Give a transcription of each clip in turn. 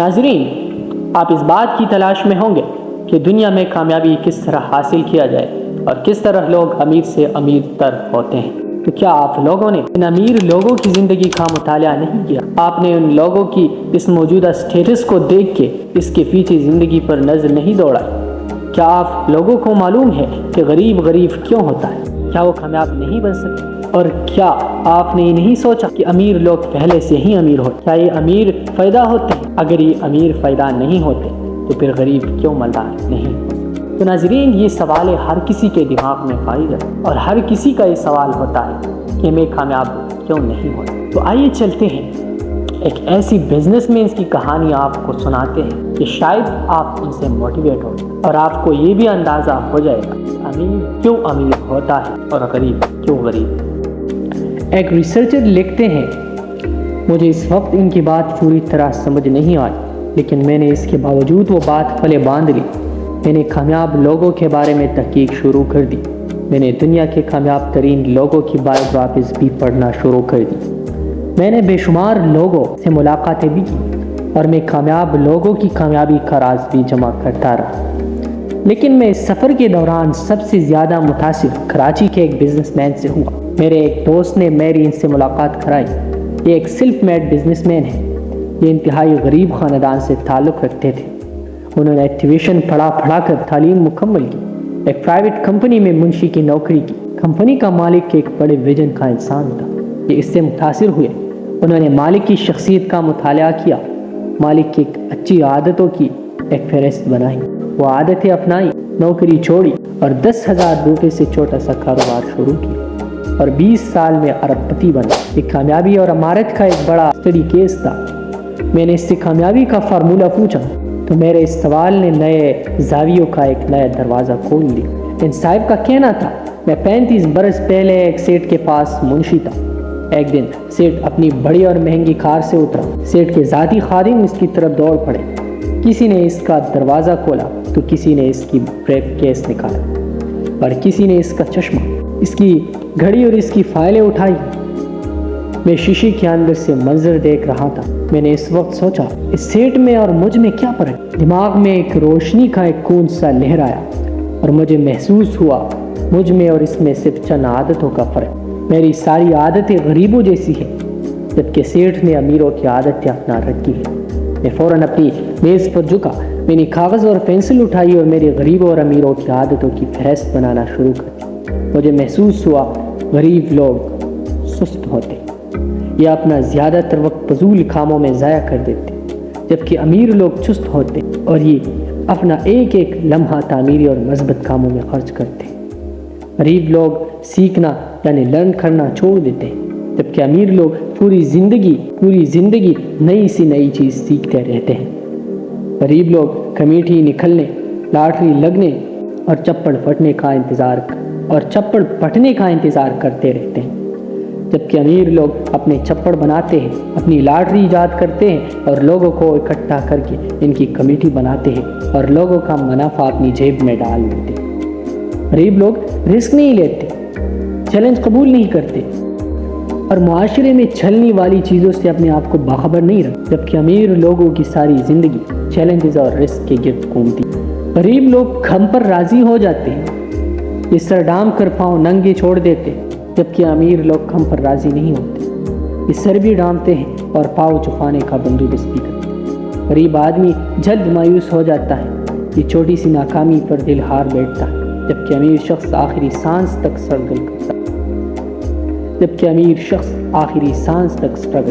ناظرین، آپ اس بات کی تلاش میں ہوں گے کہ دنیا میں کامیابی کس طرح حاصل کیا جائے اور کس طرح لوگ امیر سے امیر تر ہوتے ہیں۔ تو کیا آپ لوگوں نے ان امیر لوگوں کی زندگی کا مطالعہ نہیں کیا؟ آپ نے ان لوگوں کی اس موجودہ سٹیٹس کو دیکھ کے اس کے پیچھے زندگی پر نظر نہیں دوڑا؟ کیا آپ لوگوں کو معلوم ہے کہ غریب کیوں ہوتا ہے؟ کیا وہ کامیاب نہیں بن سکتے؟ اور کیا آپ نے نہیں سوچا کہ امیر لوگ پہلے سے ہی امیر ہوتے؟ کیا یہ امیر فائدہ ہوتے ہیں؟ اگر یہ امیر فائدہ نہیں ہوتے تو پھر غریب کیوں مالدار نہیں ہوتے؟ تو ناظرین، یہ سوال ہر کسی کے دماغ میں پائے گا اور ہر کسی کا یہ سوال ہوتا ہے کہ میں کامیاب کیوں نہیں ہوتا۔ تو آئیے چلتے ہیں ایک ایسی بزنس مین کی کہانی آپ کو سناتے ہیں کہ شاید آپ ان سے موٹیویٹ ہو اور آپ کو یہ بھی اندازہ ہو جائے گا کہ امیر کیوں امیر ہوتا ہے اور غریب کیوں غریب۔ ایک ریسرچر لکھتے ہیں، مجھے اس وقت ان کی بات پوری طرح سمجھ نہیں آئی، لیکن میں نے اس کے باوجود وہ بات پلے باندھ لی۔ میں نے کامیاب لوگوں کے بارے میں تحقیق شروع کر دی۔ میں نے دنیا کے کامیاب ترین لوگوں کی بایوگرافیز بھی پڑھنا شروع کر دی۔ میں نے بے شمار لوگوں سے ملاقاتیں بھی کی اور میں کامیاب لوگوں کی کامیابی کا راز بھی جمع کرتا رہا۔ لیکن میں اس سفر کے دوران سب سے زیادہ متاثر کراچی کے ایک بزنس مین سے ہوا۔ میرے ایک دوست نے میری ان سے ملاقات کرائی۔ یہ ایک سیلف میڈ بزنس مین ہے۔ یہ انتہائی غریب خاندان سے تعلق رکھتے تھے۔ انہوں نے ٹیوشن پڑھا کر تعلیم مکمل کی، ایک پرائیویٹ کمپنی میں منشی کی نوکری کی۔ کمپنی کا مالک ایک بڑے ویژن کا انسان تھا۔ یہ اس سے متاثر ہوئے۔ انہوں نے مالک کی شخصیت کا مطالعہ کیا، مالک کی اچھی عادتوں کی ایک فہرست بنائی، وہ عادتیں اپنائی، نوکری چھوڑی اور 10,000 روپے سے چھوٹا سا کاروبار شروع کیا اور 20 سال میں ارب پتی بنا۔ یہ کامیابی اور امارت کا ایک بڑا اسٹڈی کیس تھا۔ میں نے اس سے کامیابی کا فارمولہ پوچھا تو میرے اس سوال نے نئے زاویوں کا ایک نیا دروازہ کھول دیا۔ ان صاحب کا کہنا تھا، میں 35 برس پہلے ایک سیٹ کے پاس منشی تھا۔ ایک دن سیٹ اپنی بڑی اور مہنگی کار سے اترا۔ سیٹ کے ذاتی خادم اس کی طرف دوڑ پڑے۔ کسی نے اس کا دروازہ کھولا تو کسی نے اس کی بریف کیس نکالا اور کسی نے اس کا چشمہ، اس کی گھڑی اور اس کی فائلیں اٹھائی۔ میں شیشے کے اندر سے منظر دیکھ رہا تھا۔ میں نے اس وقت سوچا، اس سیٹ میں اور مجھ میں کیا فرق؟ دماغ میں ایک روشنی کا ایک کون سا لہرایا اور مجھے محسوس ہوا مجھ میں اور اس میں صرف چند عادتوں کا فرق۔ میری ساری عادتیں غریبوں جیسی ہیں، جبکہ سیٹھ نے امیروں کی عادتیں اپنا رکھی ہیں۔ میں فوراً اپنی میز پر جھکا، میں نے کاغذ اور پینسل اٹھائی اور میری غریبوں اور امیروں کی عادتوں کی فہرست بنانا شروع کر دی۔ مجھے محسوس ہوا غریب لوگ سست ہوتے، یہ اپنا زیادہ تر وقت فضول کاموں میں ضائع کر دیتے، جبکہ امیر لوگ چست ہوتے اور یہ اپنا ایک ایک لمحہ تعمیری اور مثبت کاموں میں خرچ کرتے۔ غریب لوگ سیکھنا یعنی لرن کرنا چھوڑ دیتے ہیں، جبکہ امیر لوگ پوری زندگی نئی سی نئی چیز سیکھتے رہتے ہیں۔ غریب لوگ کمیٹی نکلنے، لاٹری لگنے اور چپڑ پھٹنے کا انتظار کرتے رہتے ہیں، جبکہ امیر لوگ اپنے چپڑ بناتے ہیں، اپنی لاٹری ایجاد کرتے ہیں اور لوگوں کو اکٹھا کر کے ان کی کمیٹی بناتے ہیں اور لوگوں کا منافع اپنی جیب میں ڈال دیتے ہیں۔ غریب لوگ رسک نہیں لیتے، چیلنج قبول نہیں کرتے اور معاشرے میں چھلنے والی چیزوں سے اپنے آپ کو باخبر نہیں رکھتے، جبکہ امیر لوگوں کی ساری زندگی چیلنجز اور رسک کے گرد گھومتی۔ غریب لوگ کم پر راضی ہو جاتے ہیں، یہ سر ڈام کر پاؤں ننگے چھوڑ دیتے، جبکہ امیر لوگ کم پر راضی نہیں ہوتے، یہ سر بھی ڈامتے ہیں اور پاؤں چھپانے کا بندوبست بھی کرتے۔ غریب آدمی جلد مایوس ہو جاتا ہے، یہ چھوٹی سی ناکامی پر دل ہار بیٹھتا ہے، جبکہ امیر شخص آخری سانس تک سٹرگل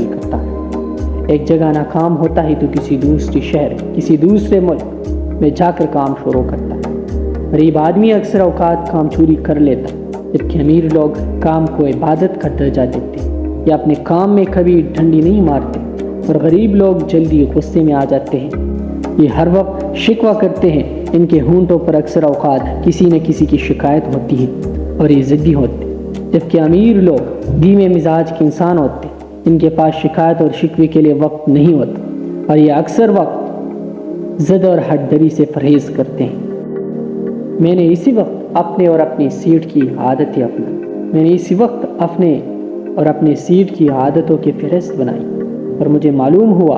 کرتا ہے۔ ایک جگہ ناکام ہوتا ہے تو کسی دوسری شہر، کسی دوسرے ملک میں جا کر کام شروع کرتا ہے۔ غریب آدمی اکثر اوقات کام چوری کر لیتا، جبکہ امیر لوگ کام کو عبادت کا درجہ دیتے یا اپنے کام میں کبھی ڈنڈی نہیں مارتے، اور غریب لوگ جلدی غصے میں آ جاتے ہیں، یہ ہر وقت شکوہ کرتے ہیں، ان کے ہونٹوں پر اکثر اوقات کسی نہ کسی کی شکایت ہوتی ہے اور یہ ضدی ہوتے، جبکہ امیر لوگ دھیمے مزاج کے انسان ہوتے، ان کے پاس شکایت اور شکوے کے لیے وقت نہیں ہوتا اور یہ اکثر وقت ضد اور ہٹ دری سے پرہیز کرتے ہیں۔ میں نے اسی وقت اپنے اور اپنی سیٹ کی عادتیں اپنے سیٹ کی عادتوں کی فہرست بنائی اور مجھے معلوم ہوا